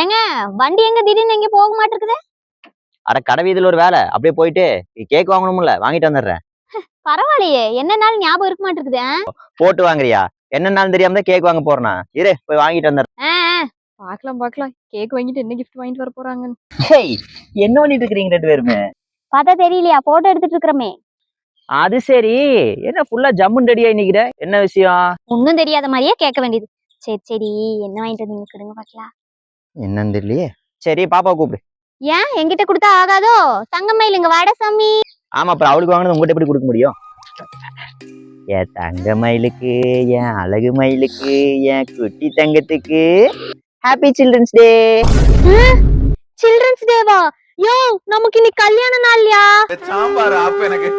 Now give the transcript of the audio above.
ஏங்க வண்டி எங்க திடீர்னு எங்க போக மாட்டிருக்குது? அட கடை வீதியில ஒரு வேலை அப்படியே போயிட்டு கேக் வாங்கணும்ல வாங்கிட்டு வந்துடுறேன். பரவாயில்லையே, என்ன நாள் ஞாபகம் இருக்க மாட்டிருக்குது. போட்டு வாங்குறியா? என்னன்னாலும் தெரியாம தான் கேக் வாங்க போறேனா? இரு போய் வாங்கிட்டு வந்துடுறேன். பாக்கலாம் கேக் வாங்கிட்டு என்ன கிஃப்ட் வாங்கிட்டு வர போறாங்கன்னு. ஹேய், என்ன பண்ணிட்டு இருக்கீங்க ரெண்டு பேருமே? பார்த்தா தெரியலையா, போட்டோ எடுத்துட்டு இருக்கிறமே. அது சரி, என்ன ஃபுல்லா ஜம்முன் ரெடியா நிக்கிற? என்ன விஷயம்? ஒன்னும் தெரியாத மாதிரியே கேட்க வேண்டியது. சரி என்ன வாங்கிட்டு வந்தீங்க, கொடுங்க பாக்கலாம். என்னன்னு தெரியலையே. சரி பாப்பா கூப்பிடு. ஏன் என்கிட்ட கொடுத்தா ஆகாதோ? தங்கமயில் இங்க வாட சாமி. ஆமா, அப்புறம் அவளுக்கு வாங்கினது உங்ககிட்ட எப்படி கொடுக்க முடியும்? என் தங்க மயிலுக்கு, என் அழகு மயிலுக்கு, என் குட்டி தங்கத்துக்கு ஹாப்பி சில்ட்ரன்ஸ் டே. சில்ட்ரன்ஸ் டேவா? யோ, நமக்கு இன்னைக்கு கல்யாண நாள்யா. சாம்பார் ஆப் எனக்கு.